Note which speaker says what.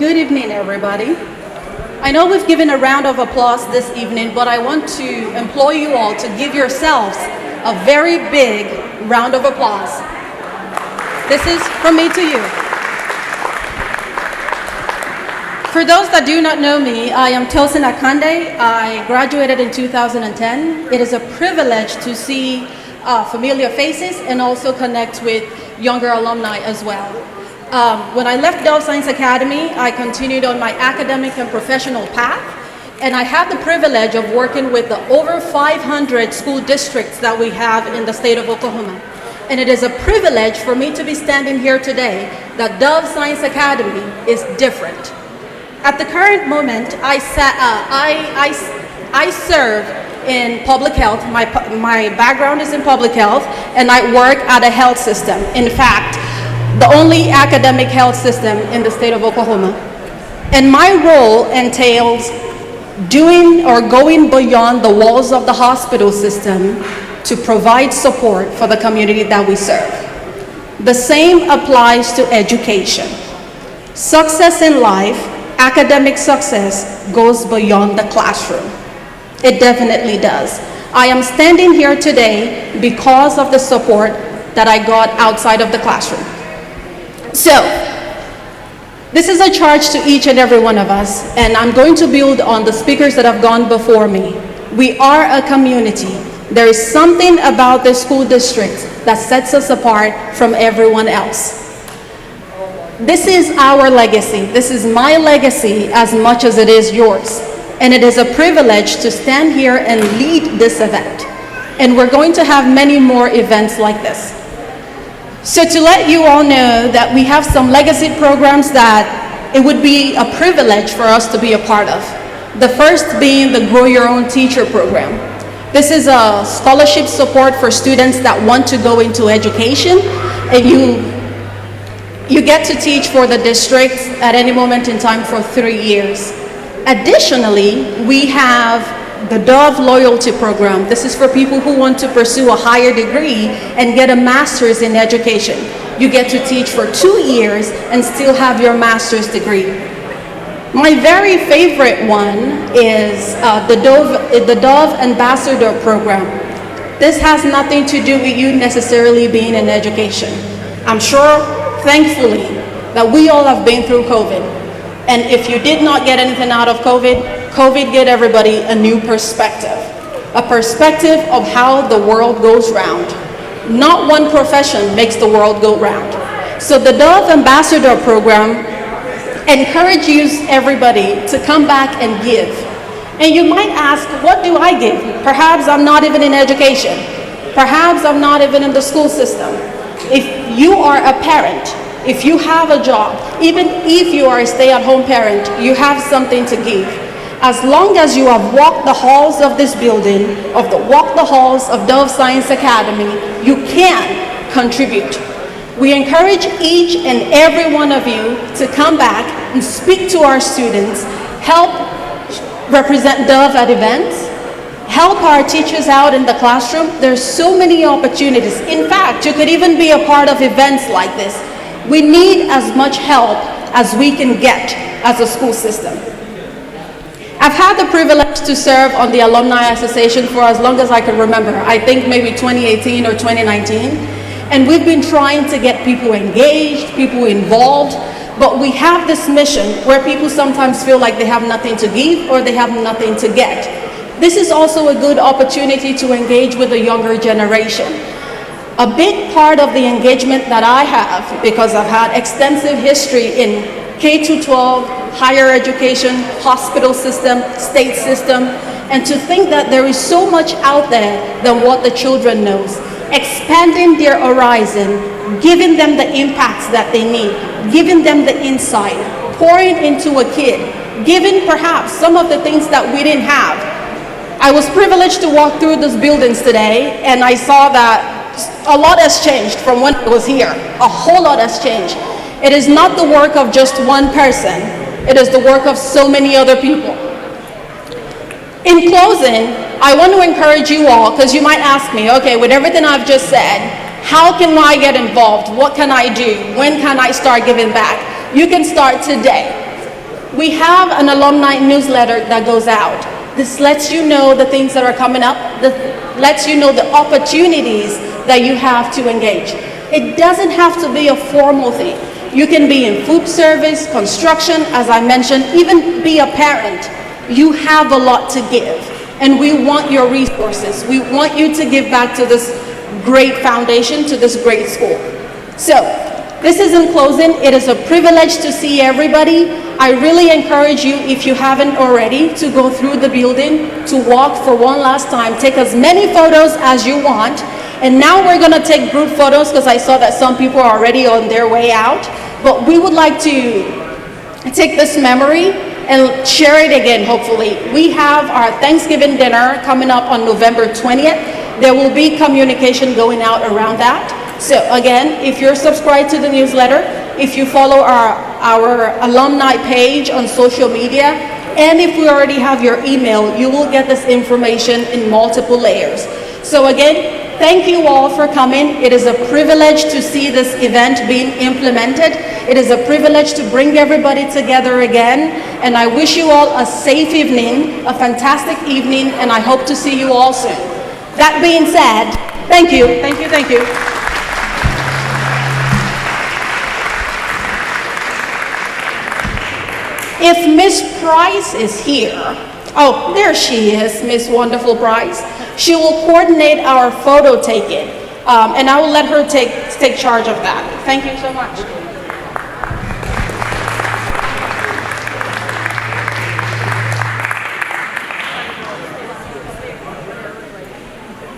Speaker 1: Good evening, everybody. I know we've given a round of applause this evening, but I want to implore you all to give yourselves a very big round of applause. This is from me to you. For those that do not know me, I am Tosin Akande. I graduated in 2010. It is a privilege to see familiar faces and also connect with younger alumni as well. When I left Dove Science Academy, I continued on my academic and professional path, and I had the privilege of working with the over 500 school districts that we have in the state of Oklahoma. And it is a privilege for me to be standing here today that Dove Science Academy is different. At the current moment, I serve in public health. My background is in public health, and I work at a health system. In fact, the only academic health system in the state of Oklahoma. And my role entails doing or going beyond the walls of the hospital system to provide support for the community that we serve. The same applies to education. Success in life, academic success, goes beyond the classroom. It definitely does. I am standing here today because of the support that I got outside of the classroom. So, this is a charge to each and every one of us, and I'm going to build on the speakers that have gone before me. We are a community. There is something about the school district that sets us apart from everyone else. This is our legacy. This is my legacy as much as it is yours. And it is a privilege to stand here and lead this event. And we're going to have many more events like this. So to let you all know that we have some legacy programs that it would be a privilege for us to be a part of. The first being the Grow Your Own Teacher program. This is a scholarship support for students that want to go into education, and you get to teach for the district at any moment in time for 3 years. Additionally, we have the Dove Loyalty Program. This is for people who want to pursue a higher degree and get a master's in education. You get to teach for 2 years and still have your master's degree. My very favorite one is the Dove Ambassador Program. This has nothing to do with you necessarily being in education. I'm sure, thankfully, that we all have been through COVID. And if you did not get anything out of COVID gave everybody a new perspective. A perspective of how the world goes round. Not one profession makes the world go round. So the Dove Ambassador Program encourages everybody to come back and give. And you might ask, what do I give? Perhaps I'm not even in education. Perhaps I'm not even in the school system. If you are a parent, if you have a job, even if you are a stay-at-home parent, you have something to give. As long as you have walked the halls of this building, walked the halls of Dove Science Academy, you can contribute. We encourage each and every one of you to come back and speak to our students, help represent Dove at events, help our teachers out in the classroom. There's so many opportunities. In fact, you could even be a part of events like this. We need as much help as we can get as a school system. I've had the privilege to serve on the Alumni Association for as long as I can remember. I think maybe 2018 or 2019. And we've been trying to get people engaged, people involved, but we have this mission where people sometimes feel like they have nothing to give or they have nothing to get. This is also a good opportunity to engage with the younger generation. A big part of the engagement that I have, because I've had extensive history in K-12, higher education, hospital system, state system, and to think that there is so much out there than what the children knows. Expanding their horizon, giving them the impacts that they need, giving them the insight, pouring into a kid, giving perhaps some of the things that we didn't have. I was privileged to walk through those buildings today, and I saw that a lot has changed from when I was here. A whole lot has changed. It is not the work of just one person. It is the work of so many other people. In closing, I want to encourage you all, because you might ask me, okay, with everything I've just said, how can I get involved? What can I do? When can I start giving back? You can start today. We have an alumni newsletter that goes out. This lets you know the things that are coming up, that lets you know the opportunities that you have to engage. It doesn't have to be a formal thing. You can be in food service, construction, as I mentioned, even be a parent. You have a lot to give, and we want your resources. We want you to give back to this great foundation, to this great school. So, this is in closing. It is a privilege to see everybody. I really encourage you, if you haven't already, to go through the building, to walk for one last time, take as many photos as you want. And now we're gonna take group photos because I saw that some people are already on their way out. But we would like to take this memory and share it again, hopefully. We have our Thanksgiving dinner coming up on November 20th. There will be communication going out around that. So again, if you're subscribed to the newsletter, if you follow our alumni page on social media, and if we already have your email, you will get this information in multiple layers. So again, thank you all for coming. It is a privilege to see this event being implemented. It is a privilege to bring everybody together again. And I wish you all a safe evening, a fantastic evening, and I hope to see you all soon. That being said, thank you, thank you, thank you. If Miss Price is here, oh, there she is, Miss Wonderful Price. She will coordinate our photo taking, and I will let her take charge of that. Thank you so much.